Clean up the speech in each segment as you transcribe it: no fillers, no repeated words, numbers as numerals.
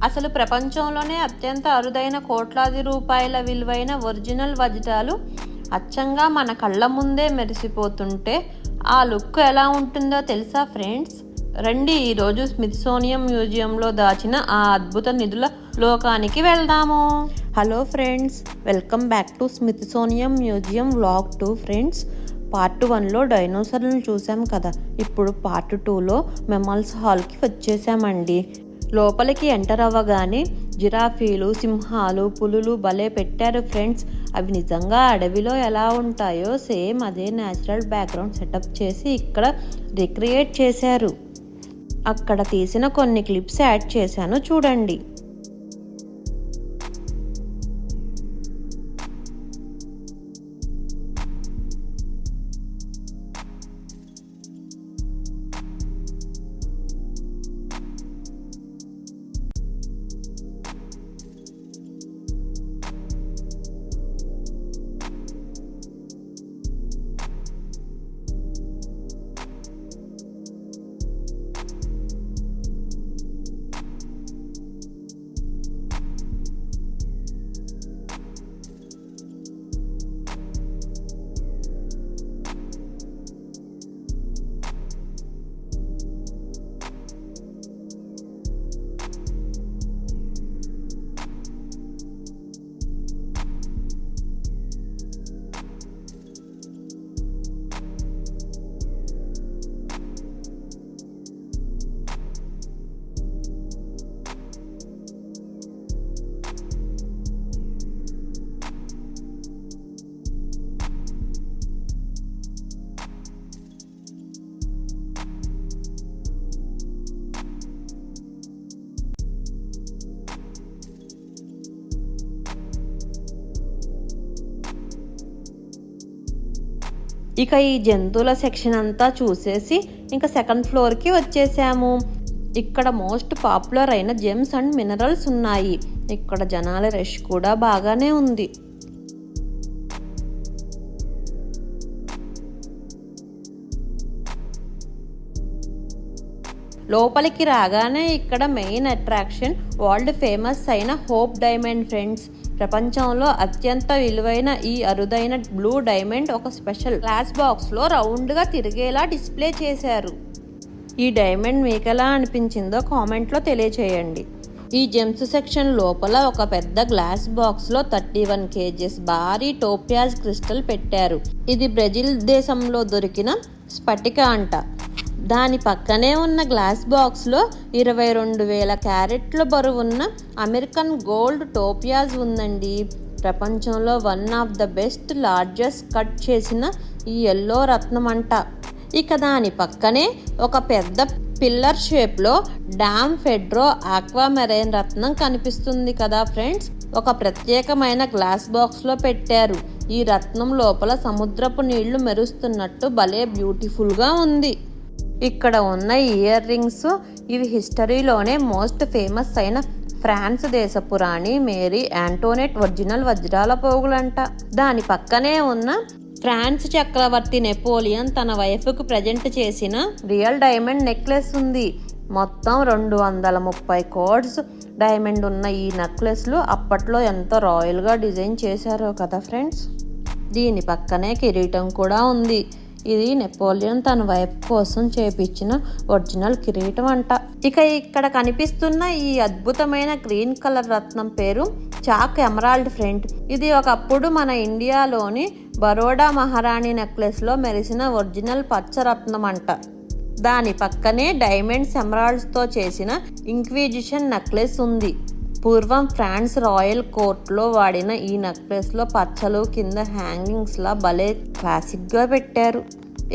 అసలు ప్రపంచంలోనే అత్యంత అరుదైన కోట్లాది రూపాయల విలువైన ఒరిజినల్ వజ్రాలు అచ్చంగా మన కళ్ళ ముందే మెరిసిపోతుంటే ఆ లుక్ ఎలా ఉంటుందో తెలుసా ఫ్రెండ్స్? రండి ఈరోజు స్మిథ్సోనియన్ మ్యూజియంలో దాచిన ఆ అద్భుత నిధుల లోకానికి వెళ్దాము. Hello friends, welcome back to Smithsonian museum vlog 2 friends. Part 1లో డైనోసార్లను చూసాం కదా, ఇప్పుడు పార్ట్ 2లో మెమల్స్ హాల్కి వచ్చేసామండి. లోపలికి ఎంటర్ అవ్వగానే జిరాఫీలు, సింహాలు, పులులు భలే పెట్టారు ఫ్రెండ్స్. అవి నిజంగా అడవిలో ఎలా ఉంటాయో సేమ్ అదే న్యాచురల్ బ్యాక్గ్రౌండ్ సెటప్ చేసి ఇక్కడ రిక్రియేట్ చేశారు. అక్కడ తీసిన కొన్ని క్లిప్స్ యాడ్ చేశాను, చూడండి. ఇక ఈ జంతువుల సెక్షన్ అంతా చూసేసి ఇంకా సెకండ్ ఫ్లోర్కి వచ్చేసాము. ఇక్కడ మోస్ట్ పాపులర్ అయిన జెమ్స్ అండ్ మినరల్స్ ఉన్నాయి. ఇక్కడ జనాల రష్ కూడా బాగానే ఉంది. లోపలికి రాగానే ఇక్కడ మెయిన్ అట్రాక్షన్ వరల్డ్ ఫేమస్ అయిన హోప్ డైమండ్ ఫ్రెండ్స్. ప్రపంచంలో అత్యంత విలువైన ఈ అరుదైన బ్లూ డైమండ్ ఒక స్పెషల్ గ్లాస్ బాక్స్లో రౌండ్గా తిరిగేలా డిస్ప్లే చేశారు. ఈ డైమండ్ మీకెలా అనిపించిందో కామెంట్లో తెలియచేయండి. ఈ జెమ్స్ సెక్షన్ లోపల ఒక పెద్ద గ్లాస్ బాక్స్లో 31 kgs భారీ టోపియాజ్ క్రిస్టల్ పెట్టారు. ఇది బ్రెజిల్ దేశంలో దొరికిన స్ఫటిక అంట. దాని పక్కనే ఉన్న గ్లాస్ బాక్స్లో 22,000 క్యారెట్ల బరువున్న అమెరికన్ గోల్డ్ టోపియాజ్ ఉందండి. ప్రపంచంలో one of the best largest cut చేసిన ఈ ఎల్లో రత్నం అంట. ఇక దాని పక్కనే ఒక పెద్ద పిల్లర్ షేప్లో డామ్ ఫెడ్రో ఆక్వామెరైన్ రత్నం కనిపిస్తుంది కదా ఫ్రెండ్స్. ఒక ప్రత్యేకమైన గ్లాస్ బాక్స్లో పెట్టారు. ఈ రత్నం లోపల సముద్రపు నీళ్లు మెరుస్తున్నట్టు భలే బ్యూటిఫుల్గా ఉంది. ఇక్కడ ఉన్న ఇయర్ రింగ్స్ ఇవి హిస్టరీలోనే మోస్ట్ ఫేమస్ అయిన ఫ్రాన్స్ దేశపు రాణి మేరీ యాంటోనెట్ ఒరిజినల్ వజ్రాల పోగులంట. దాని పక్కనే ఉన్న ఫ్రాన్స్ చక్రవర్తి నెపోలియన్ తన వైఫ్కు ప్రజెంట్ చేసిన రియల్ డైమండ్ నెక్లెస్ ఉంది. మొత్తం 230 కార్డ్స్ డైమండ్ ఉన్న ఈ నెక్లెస్లు అప్పట్లో ఎంత రాయల్గా డిజైన్ చేశారో కదా ఫ్రెండ్స్. దీని పక్కనే కిరీటం కూడా ఉంది. ఇది నెపోలియన్ తన వైఫ్ కోసం చేపించిన ఒరిజినల్ కిరీటం అంట. ఇక ఇక్కడ కనిపిస్తున్న ఈ అద్భుతమైన గ్రీన్ కలర్ రత్నం పేరు చాక్ ఎమరాల్డ్ ఫ్రెండ్. ఇది ఒకప్పుడు మన ఇండియాలోని బరోడా మహారాణి నెక్లెస్లో మెరిసిన ఒరిజినల్ పచ్చ రత్నం అంట. దాని పక్కనే డైమండ్స్ ఎమరాల్డ్స్తో చేసిన ఇంక్విజిషన్ నెక్లెస్ ఉంది. పూర్వం ఫ్రాన్స్ రాయల్ కోర్ట్లో వాడిన ఈ నెక్లెస్లో పచ్చలు కింద హ్యాంగింగ్స్లా భలే క్లాసిక్గా పెట్టారు.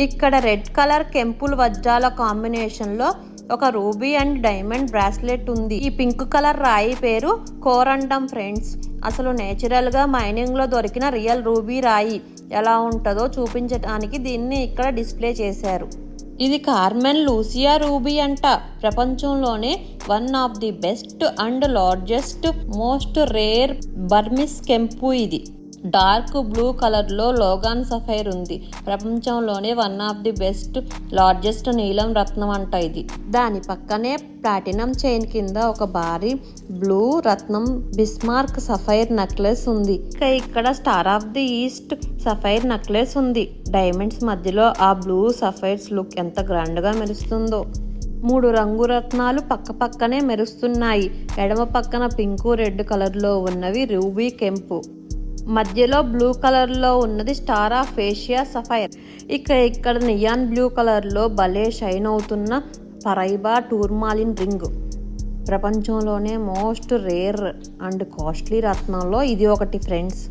ఇక్కడ రెడ్ కలర్ కెంపుల్ వజ్రాల కాంబినేషన్లో ఒక రూబీ అండ్ డైమండ్ బ్రాస్లెట్ ఉంది. ఈ పింక్ కలర్ రాయి పేరు కోరండమ్ ఫ్రెండ్స్. అసలు నేచురల్గా మైనింగ్లో దొరికిన రియల్ రూబీ రాయి ఎలా ఉంటుందో చూపించడానికి దీన్ని ఇక్కడ డిస్ప్లే చేశారు. ఇది కార్మెన్ లూసియా రూబీ అంట. ప్రపంచంలోనే one of the best and largest most rare Burmese కెంపు ఇది. డార్క్ బ్లూ కలర్లో లోగాన్ సఫైర్ ఉంది. ప్రపంచంలోనే one of the best largest నీలం రత్నం అంట ఇది. దాని పక్కనే ప్లాటినం చైన్ కింద ఒక భారీ బ్లూ రత్నం బిస్మార్క్ సఫైర్ నెక్లెస్ ఉంది. ఇక్కడ star of the east sapphire necklace ఉంది. డైమండ్స్ మధ్యలో ఆ బ్లూ సఫైర్స్ లుక్ ఎంత గ్రాండ్ గా మెరుస్తుందో. 3 రంగు రత్నాలు పక్క పక్కనే మెరుస్తున్నాయి. ఎడమ పక్కన పింకు రెడ్ కలర్లో ఉన్నవి రూబీ కెంపు, మధ్యలో బ్లూ కలర్లో ఉన్నది స్టార్ ఆఫ్ ఏషియా సఫైర్. ఇక్కడ నియాన్ బ్లూ కలర్లో భలే షైన్ అవుతున్న పరైబా టూర్మాలిన్ రింగ్. ప్రపంచంలోనే మోస్ట్ రేర్ అండ్ కాస్ట్లీ రత్నంలో ఇది ఒకటి ఫ్రెండ్స్.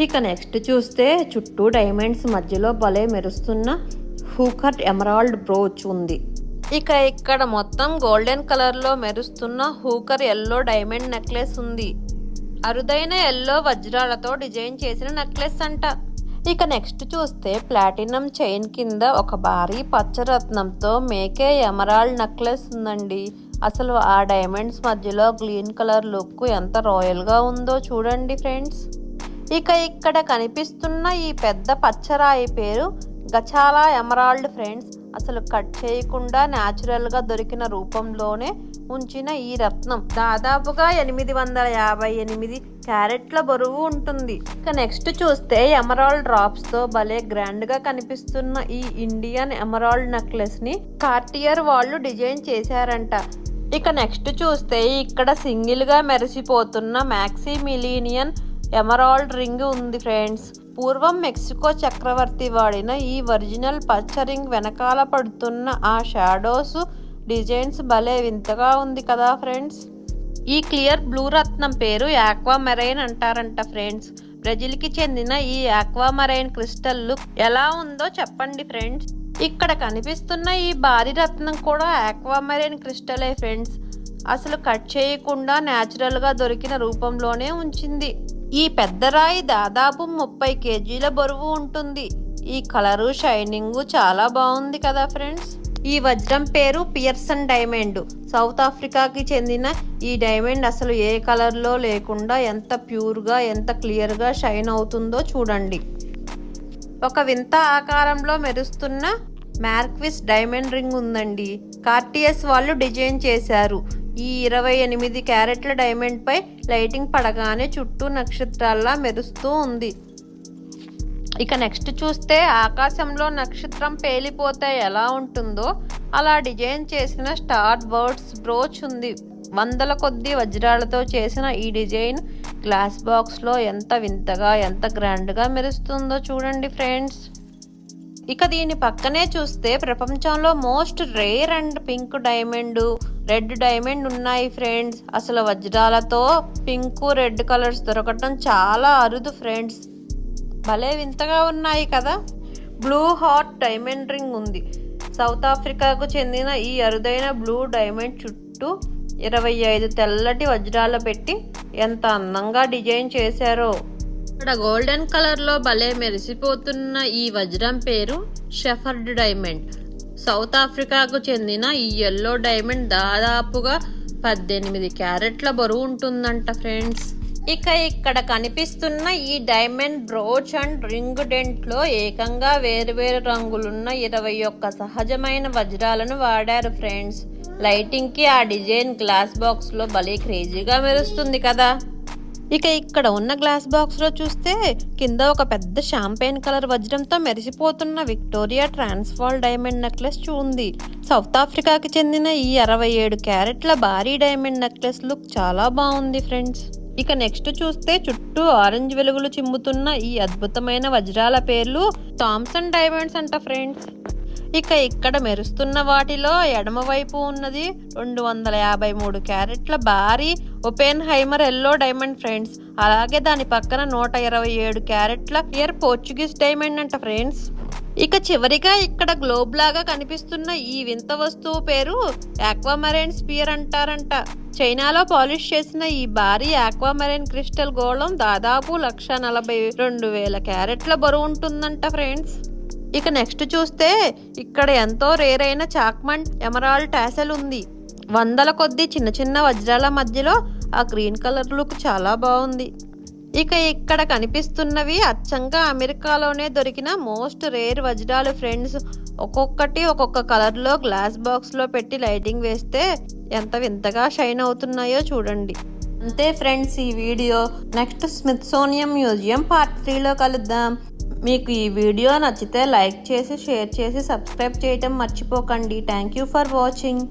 ఇక నెక్స్ట్ చూస్తే చుట్టూ డైమండ్స్ మధ్యలో భలే మెరుస్తున్న హూకట్ ఎమరాల్డ్ బ్రోచ్ ఉంది. ఇక్కడ మొత్తం గోల్డెన్ కలర్లో మెరుస్తున్న హూకర్ ఎల్లో డైమండ్ నెక్లెస్ ఉంది. అరుదైన ఎల్లో వజ్రాలతో డిజైన్ చేసిన నెక్లెస్ అంట. ఇక నెక్స్ట్ చూస్తే ప్లాటినం చైన్ కింద ఒక భారీ పచ్చరత్నంతో మేకే ఎమరాల్డ్ నెక్లెస్ ఉందండి. అసలు ఆ డైమండ్స్ మధ్యలో గ్రీన్ కలర్ లుక్ ఎంత రాయల్గా ఉందో చూడండి ఫ్రెండ్స్. ఇక్కడ కనిపిస్తున్న ఈ పెద్ద పచ్చరాయి పేరు గచాలా ఎమరాల్డ్ ఫ్రెండ్స్. అసలు కట్ చేయకుండా న్యాచురల్గా దొరికిన రూపంలోనే ఉంచిన ఈ రత్నం దాదాపుగా 858 క్యారెట్ల బరువు ఉంటుంది. ఇక నెక్స్ట్ చూస్తే ఎమరాల్డ్ డ్రాప్స్తో భలే గ్రాండ్గా కనిపిస్తున్న ఈ ఇండియన్ ఎమరాల్డ్ నెక్లెస్ని కార్టియర్ వాళ్ళు డిజైన్ చేశారంట. ఇక నెక్స్ట్ చూస్తే ఇక్కడ సింగిల్గా మెరిసిపోతున్న మ్యాక్సీ మిలీనియన్ ఎమరాల్డ్ రింగ్ ఉంది ఫ్రెండ్స్. పూర్వం మెక్సికో చక్రవర్తి వాడిన ఈ ఒరిజినల్ పచ్చ రింగ్ వెనకాల పడుతున్న ఆ షాడోస్ డిజైన్స్ భలే వింతగా ఉంది కదా ఫ్రెండ్స్. ఈ క్లియర్ బ్లూ రత్నం పేరు ఆక్వామెరైన్ అంటారంట ఫ్రెండ్స్. బ్రెజిల్కి చెందిన ఈ ఆక్వామెరైన్ క్రిస్టల్ లుక్ ఎలా ఉందో చెప్పండి ఫ్రెండ్స్. ఇక్కడ కనిపిస్తున్న ఈ భారీ రత్నం కూడా ఆక్వామెరైన్ క్రిస్టలే ఫ్రెండ్స్. అసలు కట్ చేయకుండా న్యాచురల్గా దొరికిన రూపంలోనే ఉంచింది. ఈ పెద్ద రాయి దాదాపు 30 కేజీల బరువు ఉంటుంది. ఈ కలరు షైనింగ్ చాలా బాగుంది కదా ఫ్రెండ్స్. ఈ వజ్రం పేరు పియర్సన్ డైమండ్. సౌత్ ఆఫ్రికాకి చెందిన ఈ డైమండ్ అసలు ఏ కలర్లో లేకుండా ఎంత ప్యూర్గా ఎంత క్లియర్గా షైన్ అవుతుందో చూడండి. ఒక వింత ఆకారంలో మెరుస్తున్న మార్క్విస్ డైమండ్ రింగ్ ఉందండి. కార్టియస్ వాళ్ళు డిజైన్ చేశారు. ఈ 28 క్యారెట్ల డైమండ్ పై లైటింగ్ పడగానే చుట్టూ నక్షత్రాల్లా మెరుస్తూ ఉంది. ఇక నెక్స్ట్ చూస్తే ఆకాశంలో నక్షత్రం పేలిపోతే ఎలా ఉంటుందో అలా డిజైన్ చేసిన స్టార్ బర్డ్స్ బ్రోచ్ ఉంది. వందల కొద్ది వజ్రాలతో చేసిన ఈ డిజైన్ గ్లాస్ బాక్స్లో ఎంత వింతగా ఎంత గ్రాండ్గా మెరుస్తుందో చూడండి ఫ్రెండ్స్. ఇక దీని పక్కనే చూస్తే ప్రపంచంలో most rare and pink diamond red diamond ఉన్నాయి ఫ్రెండ్స్. అసలు వజ్రాలతో పింక్ రెడ్ కలర్స్ దొరకటం చాలా అరుదు ఫ్రెండ్స్. భలే వింతగా ఉన్నాయి కదా. బ్లూ హార్ట్ డైమండ్ రింగ్ ఉంది. సౌత్ ఆఫ్రికాకు చెందిన ఈ అరుదైన బ్లూ డైమండ్ చుట్టూ 25 తెల్లటి వజ్రాలు పెట్టి ఎంత అందంగా డిజైన్ చేశారో. ఇక్కడ గోల్డెన్ కలర్లో భలే మెరిసిపోతున్న ఈ వజ్రం పేరు షెఫర్డ్ డైమండ్. సౌత్ ఆఫ్రికాకు చెందిన ఈ ఎల్లో డైమండ్ దాదాపుగా 18 క్యారెట్ల బరువు ఉంటుందంట ఫ్రెండ్స్. ఇక్కడ కనిపిస్తున్న ఈ డైమండ్ బ్రోచ్ అండ్ రింగ్ డెంట్లో ఏకంగా వేరువేరు రంగులున్న 21 సహజమైన వజ్రాలను వాడారు ఫ్రెండ్స్. లైటింగ్ కి ఆ డిజైన్ గ్లాస్ బాక్స్ లో భలే క్రేజీగా మెరుస్తుంది కదా. ఇక్కడ ఉన్న గ్లాస్ బాక్స్ లో చూస్తే కింద ఒక పెద్ద షాంపైన్ కలర్ వజ్రంతో మెరిసిపోతున్న విక్టోరియా ట్రాన్స్ఫాల్ డైమండ్ నెక్లెస్ ఉంది. సౌత్ ఆఫ్రికాకి చెందిన ఈ 67 క్యారెట్ల భారీ డైమండ్ నెక్లెస్ లుక్ చాలా బాగుంది ఫ్రెండ్స్. నెక్స్ట్ చూస్తే చుట్టూ ఆరెంజ్ వెలుగులు చిమ్ముతున్న ఈ అద్భుతమైన వజ్రాల పేర్లు థామ్సన్ డైమండ్స్ అంట ఫ్రెండ్స్. ఇక్కడ మెరుస్తున్న వాటిలో ఎడమ వైపు ఉన్నది 253 క్యారెట్ల భారీ ఓపెన్ హైమర్ ఎల్లో డైమండ్ ఫ్రెండ్స్. అలాగే దాని పక్కన 127 క్యారెట్ల క్లియర్ పోర్చుగీస్ డైమండ్ అంట ఫ్రెండ్స్. చివరిగా ఇక్కడ గ్లోబ్ లాగా కనిపిస్తున్న ఈ వింత వస్తువు పేరు ఆక్వామెరైన్ స్పియర్ అంటారంట. చైనాలో పాలిష్ చేసిన ఈ భారీ ఆక్వామెరైన్ క్రిస్టల్ గోళం దాదాపు 142,000 క్యారెట్ల బరువు ఉంటుందంట ఫ్రెండ్స్. నెక్స్ట్ చూస్తే ఇక్కడ ఎంతో రేర్ అయిన చాక్మండ్ ఎమరాల్డ్ టాసెల్ ఉంది. వందల కొద్ది చిన్న చిన్న వజ్రాల మధ్యలో ఆ గ్రీన్ కలర్ లుక్ చాలా బాగుంది. ఇక ఇక్కడ కనిపిస్తున్నవి అచ్చంగా అమెరికాలోనే దొరికిన మోస్ట్ రేర్ వజ్రాలు ఫ్రెండ్స్. ఒక్కొక్కటి ఒక్కొక్క కలర్లో గ్లాస్ బాక్స్లో పెట్టి లైటింగ్ వేస్తే ఎంత వింతగా షైన్ అవుతున్నాయో చూడండి. అంతే ఫ్రెండ్స్ ఈ వీడియో. నెక్స్ట్ స్మిథ్సోనియన్ మ్యూజియం పార్ట్ 3లో కలుద్దాం. మీకు ఈ వీడియో నచ్చితే లైక్ చేసి షేర్ చేసి సబ్స్క్రైబ్ చేయటం మర్చిపోకండి. Thank you for watching.